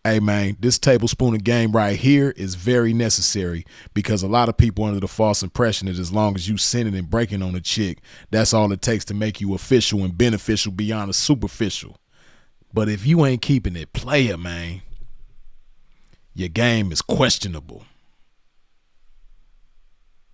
Hey man, this tablespoon of game right here is very necessary because a lot of people under the false impression that as long as you sinning and breaking on a chick, that's all it takes to make you official and beneficial beyond a superficial. But if you ain't keeping it player, man, your game is questionable.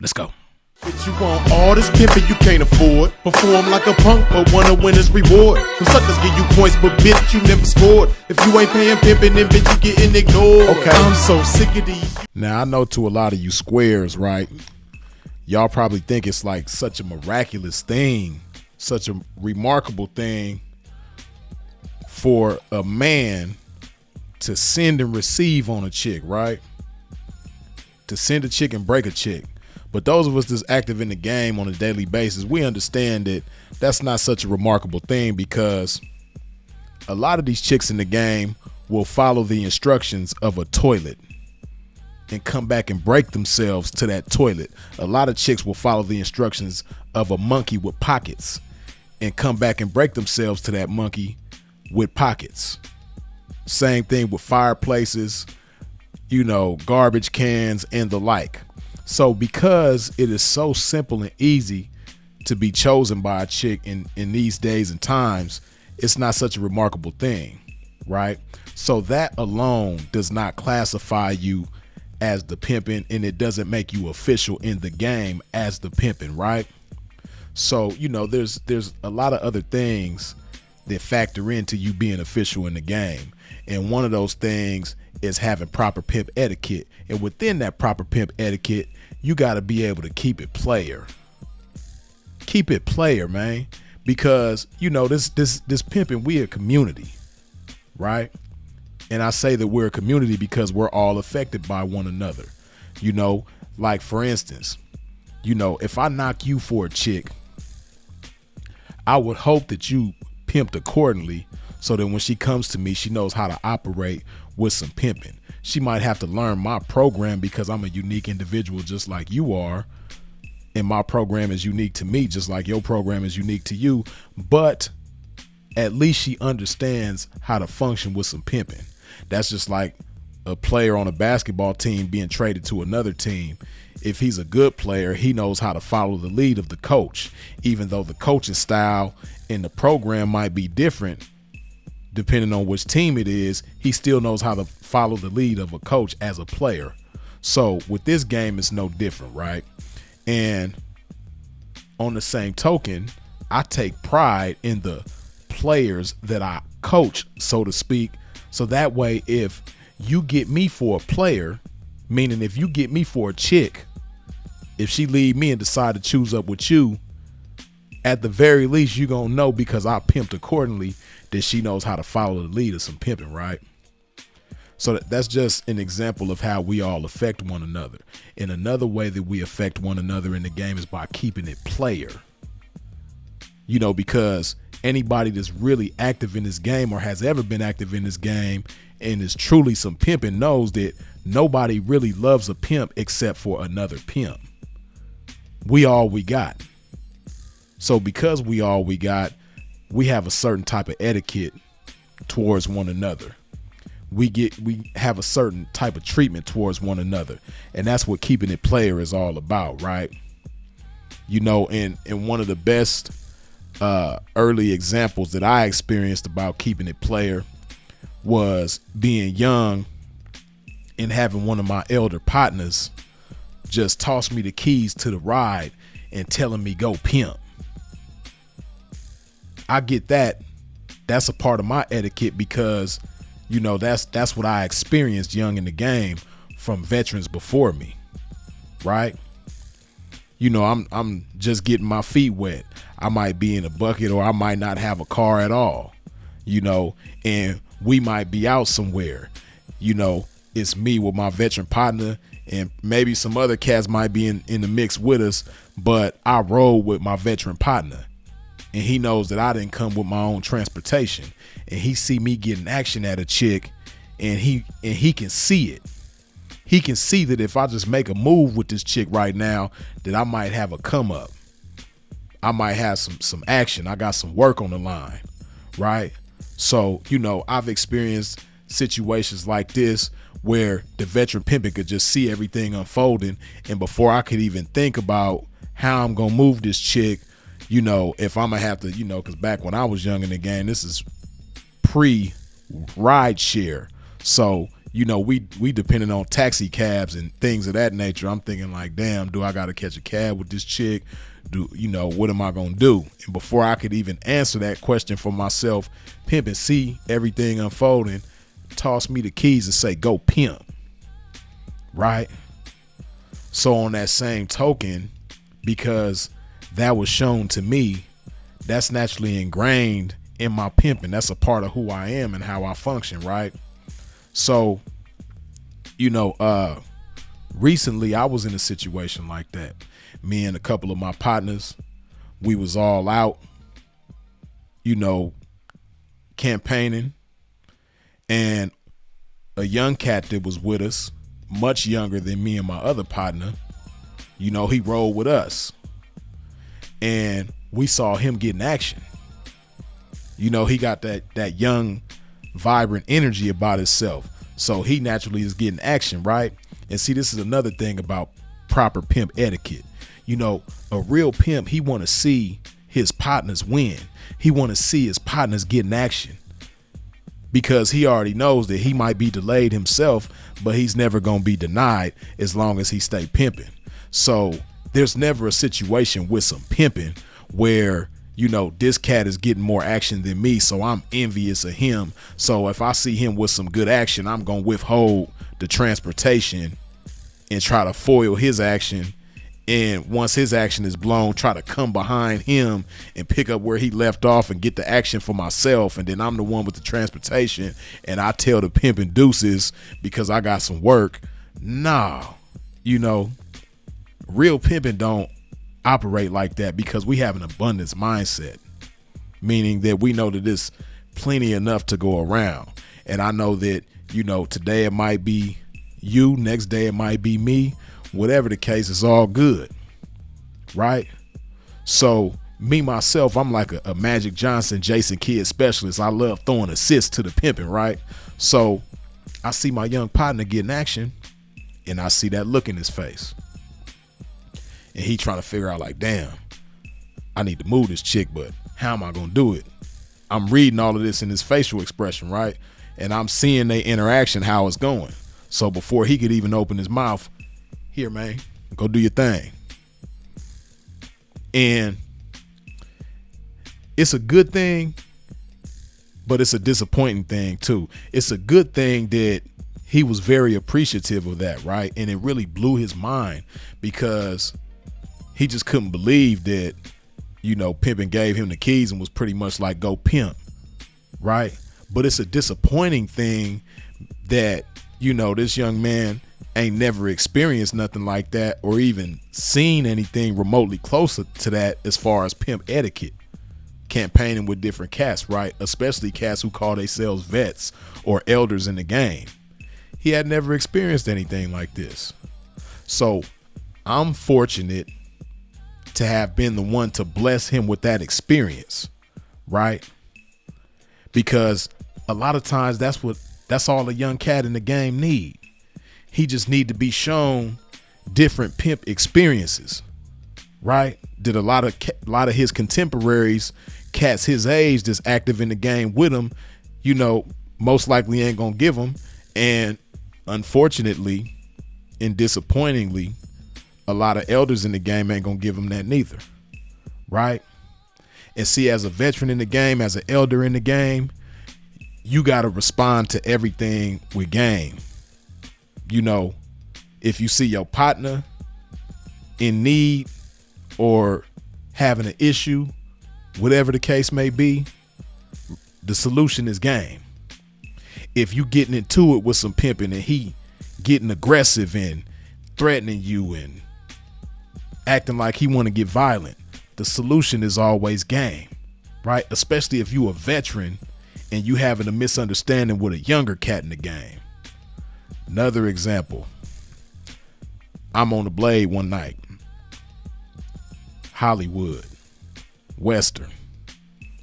Let's go. Bitch, you want all this pimping you can't afford. Perform like a punk, but want a winner's reward. Some suckers give you points, but bitch, you never scored. If you ain't paying pimping, then bitch, you getting ignored. Okay. I'm so sick of these. Now, I know to a lot of you squares, right? Y'all probably think it's like such a miraculous thing, such a remarkable thing for a man to send and receive on a chick, right? To send a chick and break a chick. But those of us that's active in the game on a daily basis, we understand that that's not such a remarkable thing because a lot of these chicks in the game will follow the instructions of a toilet and come back and break themselves to that toilet. A lot of chicks will follow the instructions of a monkey with pockets and come back and break themselves to that monkey with pockets. Same thing with fireplaces, garbage cans and the like. So because it is so simple and easy to be chosen by a chick in these days and times, it's not such a remarkable thing, right? So that alone does not classify you as the pimping, and it doesn't make you official in the game as the pimping, right? So, there's a lot of other things that factor into you being official in the game. And one of those things is having proper pimp etiquette. And within that proper pimp etiquette, you got to be able to keep it player. Keep it player, man. Because, this pimping, we a community, right? And I say that we're a community because we're all affected by one another. Like for instance, if I knock you for a chick, I would hope that you pimped accordingly so that when she comes to me, she knows how to operate with some pimping. She might have to learn my program because I'm a unique individual just like you are. And my program is unique to me just like your program is unique to you. But at least she understands how to function with some pimping. That's just like a player on a basketball team being traded to another team. If he's a good player, he knows how to follow the lead of the coach, even though the coaching style and the program might be different. Depending on which team it is, he still knows how to follow the lead of a coach as a player. So with this game, it's no different, right? And on the same token, I take pride in the players that I coach, so to speak. So that way, if you get me for a player, meaning if you get me for a chick, if she leave me and decide to choose up with you, at the very least, you're going to know because I pimped accordingly that she knows how to follow the lead of some pimping, right? So that's just an example of how we all affect one another. And another way that we affect one another in the game is by keeping it player. Because anybody that's really active in this game or has ever been active in this game and is truly some pimping knows that nobody really loves a pimp except for another pimp. We all we got. So because we all we got, we have a certain type of etiquette towards one another. We have a certain type of treatment towards one another. And that's what keeping it player is all about, right? And one of the best early examples that I experienced about keeping it player was being young and having one of my elder partners just toss me the keys to the ride and telling me go pimp. I get that. That's a part of my etiquette because, that's what I experienced young in the game from veterans before me, right? I'm just getting my feet wet. I might be in a bucket or I might not have a car at all, and we might be out somewhere. It's me with my veteran partner and maybe some other cats might be in the mix with us, but I roll with my veteran partner. And he knows that I didn't come with my own transportation, and he see me getting action at a chick, and he can see it. He can see that if I just make a move with this chick right now, that I might have a come up. I might have some action. I got some work on the line, right? So, I've experienced situations like this where the veteran pimping could just see everything unfolding, and before I could even think about how I'm gonna move this chick, you know, if I'm gonna have to, you know, because back when I was young in the game, this is pre-ride share, so you know, we depended on taxi cabs and things of that nature. I'm thinking like, damn, do I gotta catch a cab with this chick? Do you know, what am I gonna do? And before I could even answer that question for myself, pimp and see everything unfolding, toss me the keys and say, go pimp. Right? So on that same token, because that was shown to me, that's naturally ingrained in my pimping. That's a part of who I am and how I function, right? So, you know, recently I was in a situation like that. Me and a couple of my partners, we was all out, you know, campaigning, and a young cat that was with us, much younger than me and my other partner, you know, he rolled with us, and we saw him getting action. You know, he got that young, vibrant energy about himself, so he naturally is getting action, right? And see, this is another thing about proper pimp etiquette. You know, a real pimp, he want to see his partners win. He want to see his partners getting action, because he already knows that he might be delayed himself, but he's never going to be denied as long as he stay pimping. So there's never a situation with some pimping where, you know, this cat is getting more action than me, so I'm envious of him. So if I see him with some good action, I'm going to withhold the transportation and try to foil his action. And once his action is blown, try to come behind him and pick up where he left off and get the action for myself. And then I'm the one with the transportation, and I tell the pimp and deuces because I got some work. Nah, you know, real pimping don't operate like that, because we have an abundance mindset, meaning that we know that there's plenty enough to go around. And I know that, you know, today it might be you, next day it might be me. Whatever the case, it's all good, right? So me, myself, I'm like a Magic Johnson, Jason Kidd specialist. I love throwing assists to the pimping, right? So I see my young partner getting action, and I see that look in his face. And he trying to figure out like, damn, I need to move this chick, but how am I going to do it? I'm reading all of this in his facial expression, right? And I'm seeing their interaction, how it's going. So before he could even open his mouth, here, man, go do your thing. And it's a good thing, but it's a disappointing thing too. It's a good thing that he was very appreciative of that, right? And it really blew his mind, because he just couldn't believe that, you know, pimping gave him the keys and was pretty much like, go pimp, right? But it's a disappointing thing that, you know, this young man ain't never experienced nothing like that, or even seen anything remotely closer to that as far as pimp etiquette, campaigning with different cats, right? Especially cats who call themselves vets or elders in the game. He had never experienced anything like this. So I'm fortunate to have been the one to bless him with that experience, right? Because a lot of times that's all a young cat in the game need. He just need to be shown different pimp experiences, right? That a lot of his contemporaries, cats his age that's active in the game with him, you know, most likely ain't gonna give him. And unfortunately and disappointingly, a lot of elders in the game ain't gonna give him that neither, right? And see, as a veteran in the game, as an elder in the game, you gotta respond to everything with game. You know, if you see your partner in need or having an issue, whatever the case may be, the solution is game. If you getting into it with some pimping and he getting aggressive and threatening you and acting like he want to get violent, the solution is always game, right? Especially if you a veteran and you having a misunderstanding with a younger cat in the game. Another example, I'm on the blade one night, Hollywood, Western,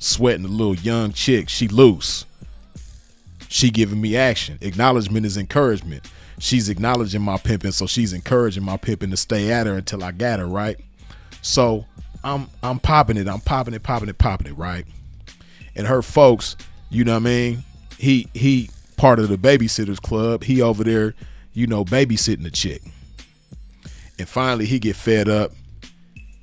sweating a little young chick. She loose. She giving me action. Acknowledgement is encouragement. She's acknowledging my pimping, so she's encouraging my pimping to stay at her until I got her, right? So I'm popping it. I'm popping it, right? And her folks, you know what I mean? He part of the babysitters club. He over there, you know, babysitting the chick. And finally he get fed up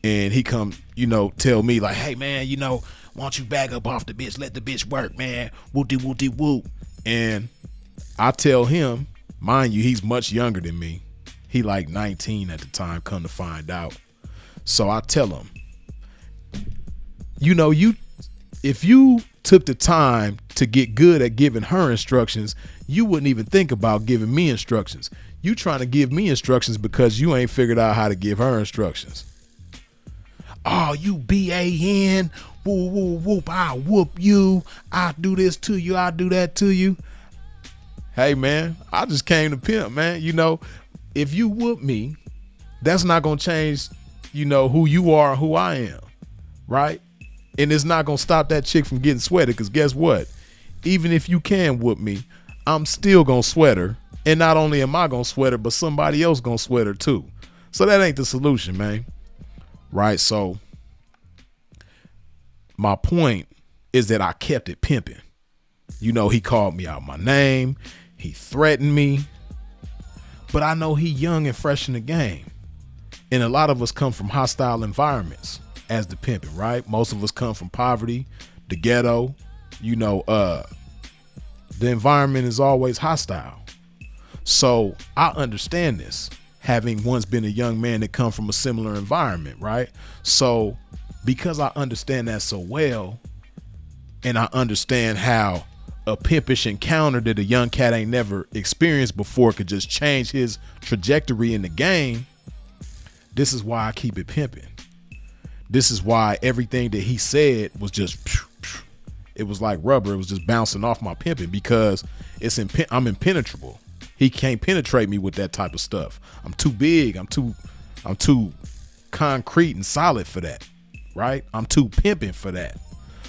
and he come, you know, tell me like, hey man, you know, why don't you back up off the bitch? Let the bitch work, man. Whoop-de-whoop-de-whoop. And I tell him, mind you, he's much younger than me. He like 19 at the time, come to find out. So I tell him, you know, if you took the time to get good at giving her instructions, you wouldn't even think about giving me instructions. You trying to give me instructions because you ain't figured out how to give her instructions. Oh, you BAN, whoop, whoop, whoop, I whoop you. I do this to you. I do that to you. Hey man, I just came to pimp, man. You know, if you whoop me, that's not going to change, you know, who you are and who I am, right? And it's not going to stop that chick from getting sweated, because guess what? Even if you can whoop me, I'm still going to sweat her. And not only am I going to sweat her, but somebody else going to sweat her too. So that ain't the solution, man. Right? So my point is that I kept it pimping. You know, he called me out my name. He threatened me. But I know he young and fresh in the game. And a lot of us come from hostile environments as the pimping, right? Most of us come from poverty, the ghetto. You know, the environment is always hostile. So I understand this, having once been a young man that come from a similar environment, right? So because I understand that so well, and I understand how a pimpish encounter that a young cat ain't never experienced before could just change his trajectory in the game, this is why I keep it pimping. This is why everything that he said was just, it was like rubber. It was just bouncing off my pimping, because I'm impenetrable. He can't penetrate me with that type of stuff. I'm too big. I'm too concrete and solid for that, right? I'm too pimping for that.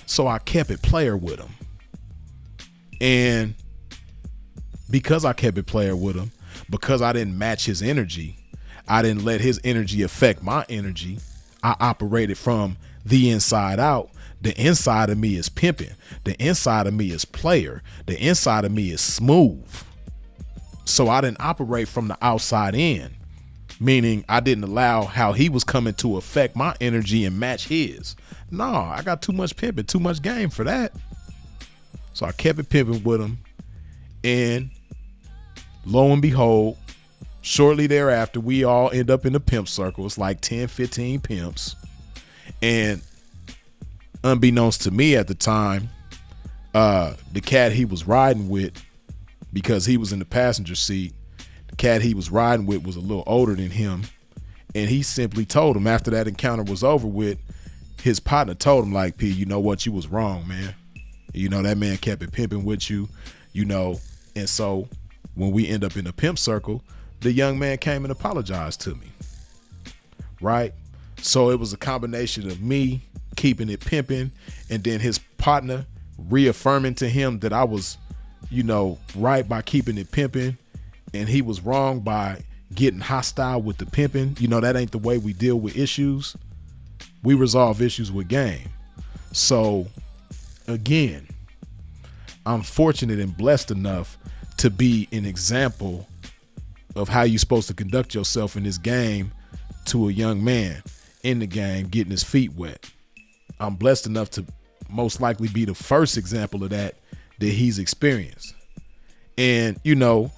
So I kept it player with him. And because I kept it player with him, because I didn't match his energy, I didn't let his energy affect my energy, I operated from the inside out. The inside of me is pimping. The inside of me is player. The inside of me is smooth. So I didn't operate from the outside in, meaning I didn't allow how he was coming to affect my energy and match his. No, I got too much pimping, too much game for that. So I kept it pimping with him. And lo and behold, shortly thereafter, we all end up in the pimp circle. It's like 10, 15 pimps. And unbeknownst to me at the time, the cat he was riding with, because he was in the passenger seat, the cat he was riding with was a little older than him. And he simply told him, after that encounter was over with, his partner told him like, P, you know what? You was wrong, man. You know, that man kept it pimping with you, you know. And so when we end up in the pimp circle, the young man came and apologized to me, right? So it was a combination of me keeping it pimping, and then his partner reaffirming to him that I was, you know, right by keeping it pimping, and he was wrong by getting hostile with the pimping. You know, that ain't the way we deal with issues. We resolve issues with game. So again, I'm fortunate and blessed enough to be an example of how you're supposed to conduct yourself in this game to a young man in the game getting his feet wet. I'm blessed enough to most likely be the first example of that he's experienced. And, you know,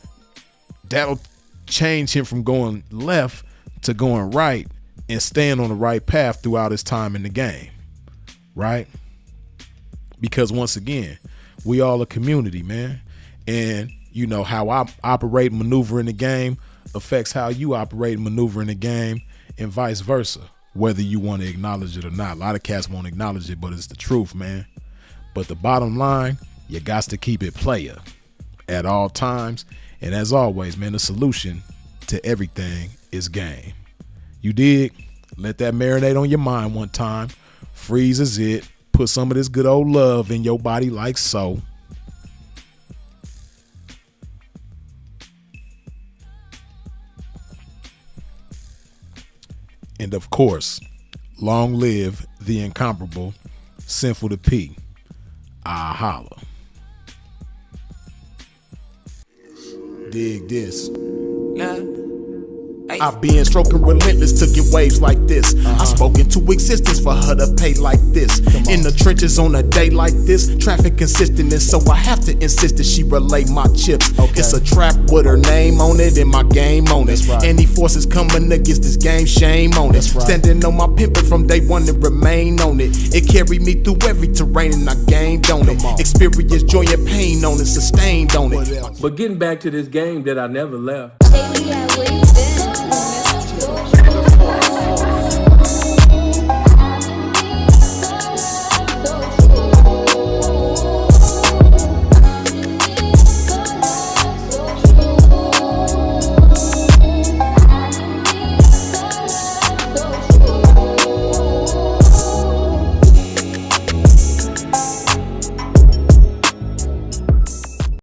that'll change him from going left to going right and staying on the right path throughout his time in the game, right? Because once again, we all a community, man. And you know, how I operate and maneuver in the game affects how you operate and maneuver in the game, and vice versa, whether you want to acknowledge it or not. A lot of cats won't acknowledge it, but it's the truth, man. But the bottom line, you got to keep it player at all times. And as always, man, the solution to everything is game. You dig? Let that marinate on your mind one time. Freeze is it. Put some of this good old love in your body like so. And of course, long live the incomparable Sinful to P. I holla. Dig this. I've been stroking relentless to get waves like this. I spoke into existence for her to pay like this. In the trenches on a day like this, traffic consistent, and so I have to insist that she relay my chips. It's a trap with her name on it and my game on it. Any forces coming against this game, shame on it. Standing on my pimping from day one and remain on it. It carried me through every terrain and I gained on it. Experience joy and pain on it, sustained on it. But getting back to this game that I never left. Baby,